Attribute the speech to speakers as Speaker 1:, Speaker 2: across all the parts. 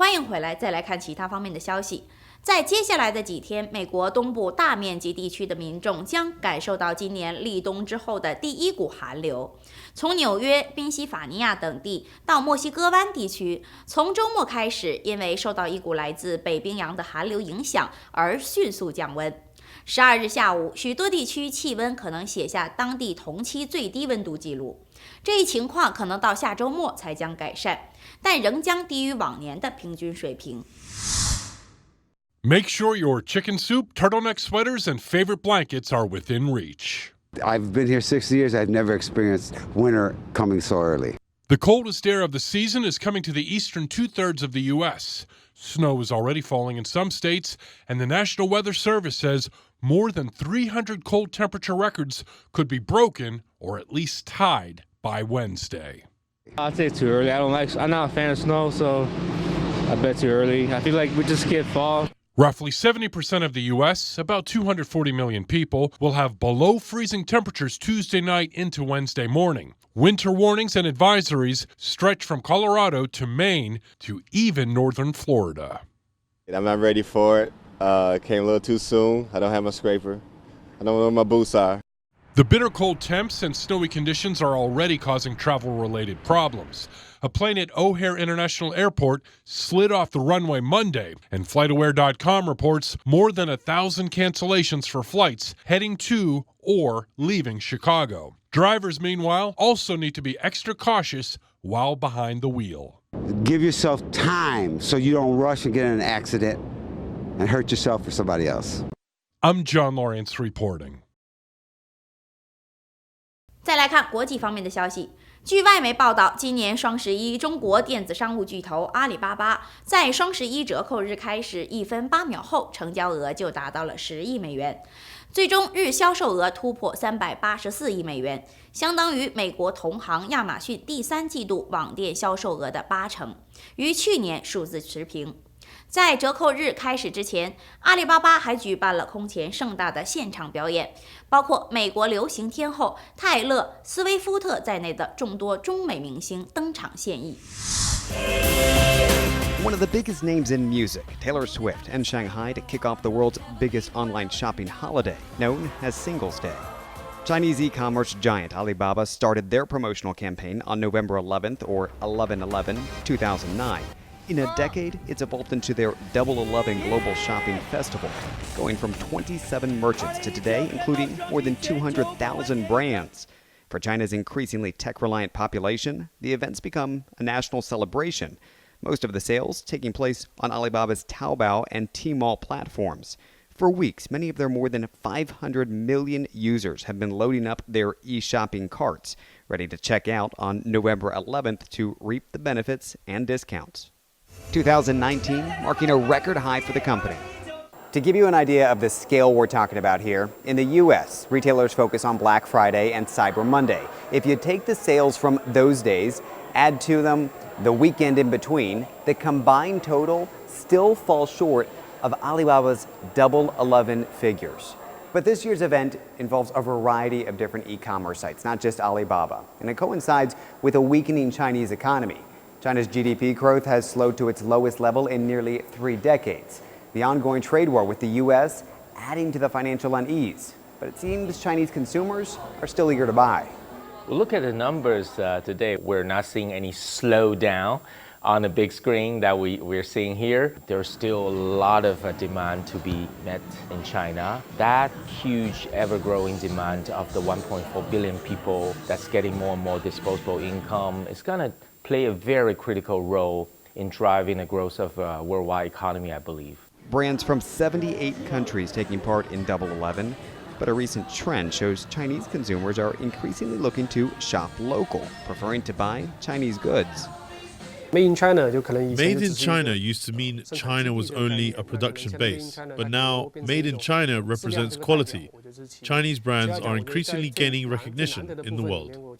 Speaker 1: 欢迎回来，再来看其他方面的消息。在接下来的几天，美国东部大面积地区的民众将感受到今年立冬之后的第一股寒流。从纽约、宾夕法尼亚等地到墨西哥湾地区，从周末开始，因为受到一股来自北冰洋的寒流影响而迅速降温。12日下午，许多地区气温可能写下当地同期最低温度记录。这一情况可能到下周末才将改善，但仍将低于往年的平均水平。
Speaker 2: Make sure your chicken soup, turtleneck sweaters, and favorite blankets are within reach.
Speaker 3: I've been here 6 years. I've never experienced winter coming so early.
Speaker 2: The coldest air of the season is coming to the eastern two-thirds of the U.S. Snow is already falling in some states, and the National Weather Service says more than 300 cold temperature records could be broken or at least tied by Wednesday.
Speaker 4: I'd say too early. I'm not a fan of snow, so I bet too early. I feel like we just skip fall.
Speaker 2: Roughly 70% of the U.S., about 240 million people, will have below freezing temperatures Tuesday night into Wednesday morning. Winter warnings and advisories stretch from Colorado to Maine to even northern Florida.
Speaker 5: I'm not ready for it. Came a little too soon. I don't have my scraper. I don't know where my boots are.
Speaker 2: The bitter cold temps and snowy conditions are already causing travel-related problems. A plane at O'Hare International Airport slid off the runway Monday, and FlightAware.com reports more than 1,000 cancellations for flights heading to or leaving Chicago. Drivers, meanwhile, also need to be extra cautious while behind the wheel.
Speaker 3: Give yourself time so you don't rush and get in an accident and hurt yourself or somebody else.
Speaker 2: I'm John Lawrence reporting.
Speaker 1: 再来看国际方面的消息。据外媒报道，今年双11，中国电子商务巨头阿里巴巴在双11折扣日开始1分8秒后，成交额就达到了10亿美元，最终日销售额突破384亿美元，相当于美国同行亚马逊第3季度网店销售额的80%，与去年数字持平。在折扣日开始之前，阿里巴巴还举办了空前盛大的现场表演，包括美国流行天后泰勒·斯威夫特在内的众多中美明星登场献艺。
Speaker 6: One of the biggest names in music, Taylor Swift, and Shanghai to kick off the world's biggest online shopping holiday, known as Singles Day. Chinese e-commerce giant Alibaba started their promotional campaign on November 11th, or 11/11/2009. In a decade, it's evolved into their Double 11 Global Shopping Festival, going from 27 merchants to today, including more than 200,000 brands. For China's increasingly tech-reliant population, the events become a national celebration, most of the sales taking place on Alibaba's Taobao and Tmall platforms. For weeks, many of their more than 500 million users have been loading up their e-shopping carts, ready to check out on November 11th to reap the benefits and discounts. 2019 marking a record high for the company. To give you an idea of the scale we're talking about here, in the U.S., retailers focus on Black Friday and Cyber Monday. If you take the sales from those days, add to them the weekend in between, the combined total still falls short of Alibaba's Double 11 figures. But this year's event involves a variety of different e-commerce sites, not just Alibaba, and it coincides with a weakening Chinese economy. China's GDP growth has slowed to its lowest level in nearly 3 decades. The ongoing trade war with the U.S. adding to the financial unease. But it seems Chinese consumers are still eager to buy.
Speaker 7: Look at the numbers today. We're not seeing any slowdown on the big screen that we're seeing here. There's still a lot of demand to be met in China. That huge ever-growing demand of the 1.4 billion people that's getting more and more disposable income is going to play a very critical role in driving the growth of worldwide economy, I believe.
Speaker 6: Brands from 78 countries taking part in Double 11, but a recent trend shows Chinese consumers are increasingly looking to shop local, preferring to buy Chinese goods.
Speaker 8: Made in China
Speaker 9: used to mean China was only a production base, but now Made in China represents quality. Chinese brands are increasingly gaining recognition in the world.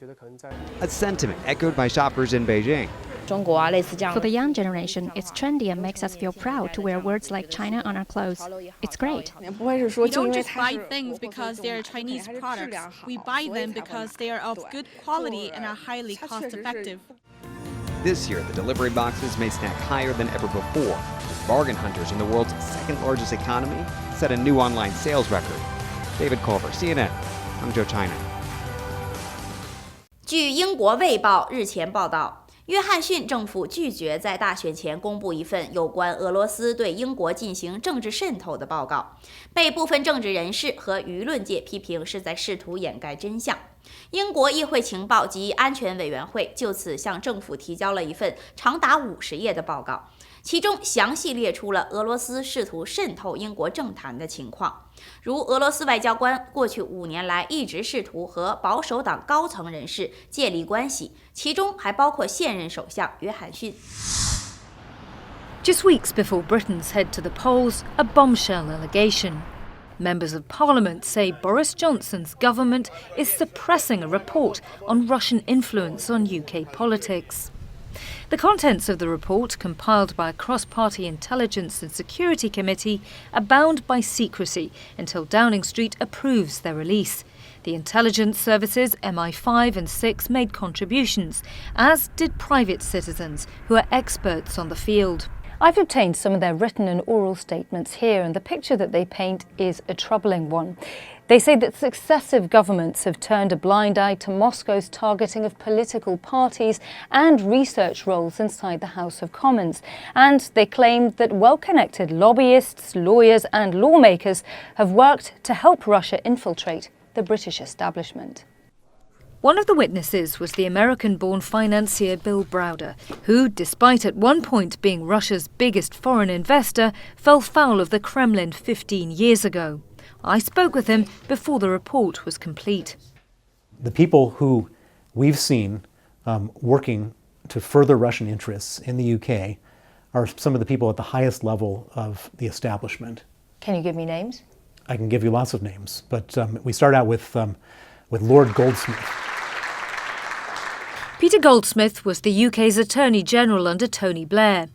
Speaker 6: A sentiment echoed by shoppers in Beijing.
Speaker 10: For the young generation, it's trendy and makes us feel proud to wear words like China on our clothes. It's great.
Speaker 11: We don't just buy things because they're Chinese products. We buy them because they are of good quality and are highly cost-effective.
Speaker 6: This year, the delivery boxes may stack higher than ever before, as bargain hunters in the world's second-largest economy set a new online sales record. David Culver, CNN, Hangzhou, China.
Speaker 1: 据英国《卫报》日前报道，约翰逊政府拒绝在大选前公布一份有关俄罗斯对英国进行政治渗透的报告，被部分政治人士和舆论界批评是在试图掩盖真相。英国议会情报及安全委员会就此向政府提交了一份长达50页的报告，其中详细列出了俄罗斯试图渗透英国政坛的情况，如俄罗斯外交官过去5年来一直试图和保守党高层人士建立关系，其中还包括现任首相约翰逊。
Speaker 8: Just weeks before Britons head to the polls, a bombshell allegation. Members of Parliament say Boris Johnson's government is suppressing a report on Russian influence on UK politics. The contents of the report, compiled by a cross-party intelligence and security committee, are bound by secrecy until Downing Street approves their release. The intelligence services MI5 and 6 made contributions, as did private citizens who are experts on the field. I've obtained some of their written and oral statements here, and the picture that they paint is a troubling one. They say that successive governments have turned a blind eye to Moscow's targeting of political parties and research roles inside the House of Commons. And they claim that well-connected lobbyists, lawyers and lawmakers have worked to help Russia infiltrate the British establishment. One of the witnesses was the American-born financier Bill Browder, who, despite at one point being Russia's biggest foreign investor, fell foul of the Kremlin 15 years ago. I spoke with him before the report was complete.
Speaker 12: The people who we've seen working to further Russian interests in the UK are some of the people at the highest level of the establishment.
Speaker 8: Can you give me names?
Speaker 12: I can give you lots of names, but we start out with Lord Goldsmith.
Speaker 8: Peter Goldsmith was the UK's Attorney General under Tony Blair.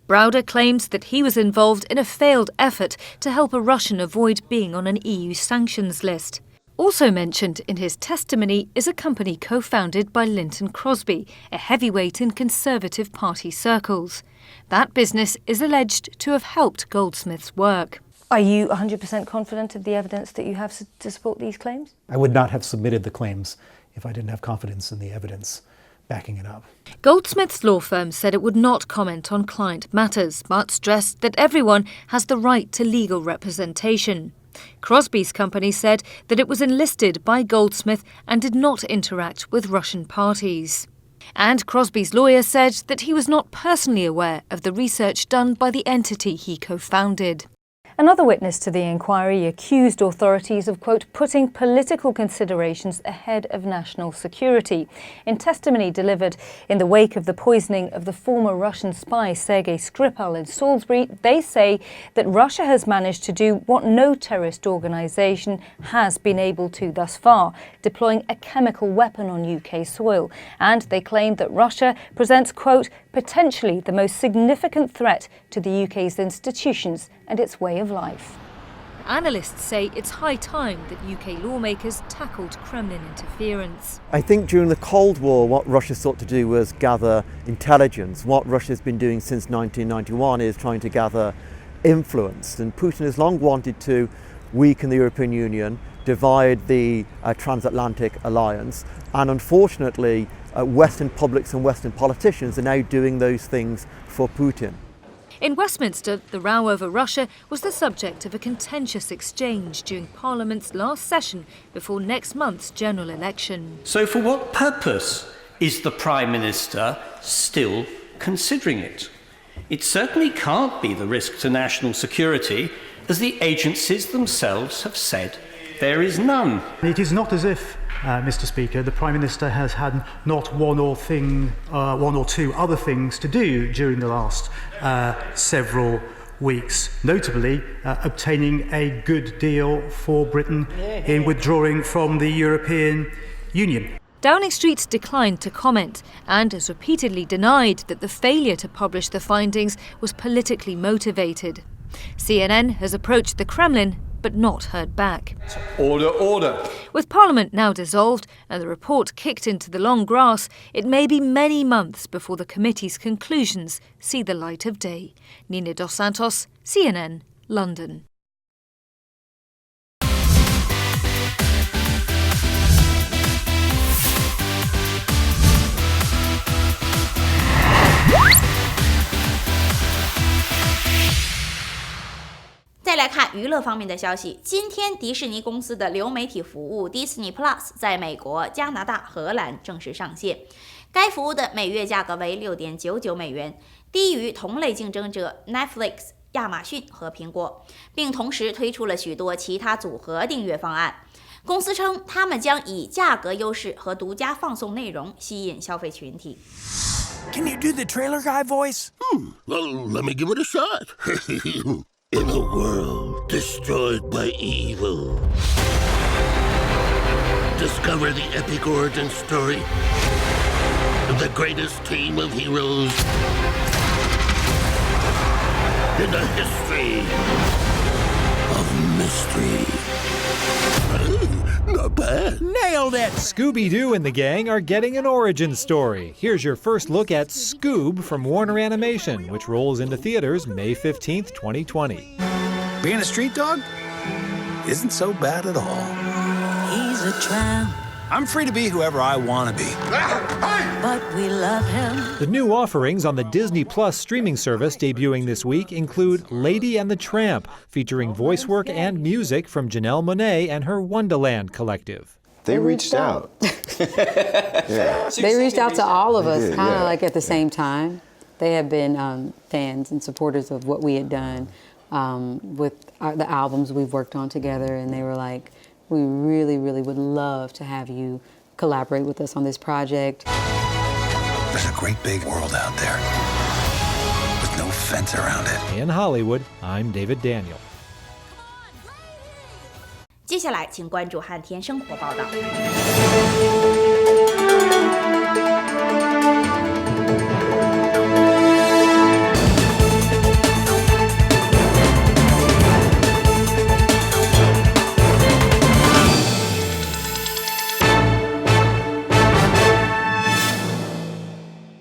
Speaker 8: Browder claims that he was involved in a failed effort to help a Russian avoid being on an EU sanctions list. Also mentioned in his testimony is a company co-founded by Lynton Crosby, a heavyweight in Conservative Party circles. That business is alleged to have helped Goldsmith's work. Are you 100% confident of the evidence that you have to support these claims?
Speaker 12: I would not have submitted the claims if I didn't have confidence in the evidence backing it up.
Speaker 8: Goldsmith's law firm said it would not comment on client matters, but stressed that everyone has the right to legal representation. Crosby's company said that it was enlisted by Goldsmith and did not interact with Russian parties. And Crosby's lawyer said that he was not personally aware of the research done by the entity he co-founded. Another witness to the inquiry accused authorities of, quote, putting political considerations ahead of national security. In testimony delivered in the wake of the poisoning of the former Russian spy Sergei Skripal in Salisbury, they say that Russia has managed to do what no terrorist organisation has been able to thus far, deploying a chemical weapon on UK soil. And they claim that Russia presents, quote, potentially the most significant threat to the UK's institutions and its way of life. Analysts say it's high time that UK lawmakers tackled Kremlin interference.
Speaker 13: I think during the Cold War, what Russia sought to do was gather intelligence. What Russia's been doing since 1991 is trying to gather influence. And Putin has long wanted to weaken the European Union, divide the transatlantic alliance, and unfortunately, Western publics and Western politicians are now doing those things for Putin.
Speaker 8: In Westminster, the row over Russia was the subject of a contentious exchange during Parliament's last session before next month's general election.
Speaker 14: So for what purpose is the Prime Minister still considering it? It certainly can't be the risk to national security, as the agencies themselves have said there is none.
Speaker 15: It is not as if, Mr. Speaker, the Prime Minister has had not one or two other things to do during the last several weeks, notably obtaining a good deal for Britain in withdrawing from the European Union.
Speaker 8: Downing Street declined to comment and has repeatedly denied that the failure to publish the findings was politically motivated. CNN has approached the Kremlin but not heard back.
Speaker 16: Order, order.
Speaker 8: With Parliament now dissolved and the report kicked into the long grass, it may be many months before the committee's conclusions see the light of day. Nina Dos Santos, CNN, London.
Speaker 1: 再来看娱乐方面的消息，今天迪士尼公司的流媒体服务 Disney Plus 在美国、加拿大、荷兰正式上线。该服务的每月价格为$6.99美元，低于同类竞争者 Netflix、亚马逊和苹果，并同时推出了许多其他组合订阅方案。公司称，他们将以价格优势和独家放送内容吸引消费群体。
Speaker 17: Can you do the trailer guy voice?
Speaker 18: Well, let me give it a shot. In a world destroyed by evil, discover the epic origin story of the greatest team of heroes in the history of mystery. Not bad.
Speaker 17: Nailed it!
Speaker 19: Scooby-Doo and the gang are getting an origin story. Here's your first look at Scoob from Warner Animation, which rolls into theaters May 15th, 2020.
Speaker 17: Being a street dog isn't so bad at all.
Speaker 20: He's a tramp.
Speaker 17: I'm free to be whoever I want to be.
Speaker 20: But we love him.
Speaker 19: The new offerings on the Disney Plus streaming service debuting this week include Lady and the Tramp, featuring voice work and music from Janelle Monáe and her Wonderland collective.
Speaker 21: They reached out. Yeah.
Speaker 22: They reached out to all of us, kind of
Speaker 21: yeah.
Speaker 22: like at the same time. They have been fans and supporters of what we had done with the albums we've worked on together, and they were like, we really, really would love to have you collaborate with us on this project.
Speaker 17: There's a great big world out there with no fence around it.
Speaker 19: In Hollywood, I'm David Daniel.
Speaker 1: 接下来，请关注汉天生活报道。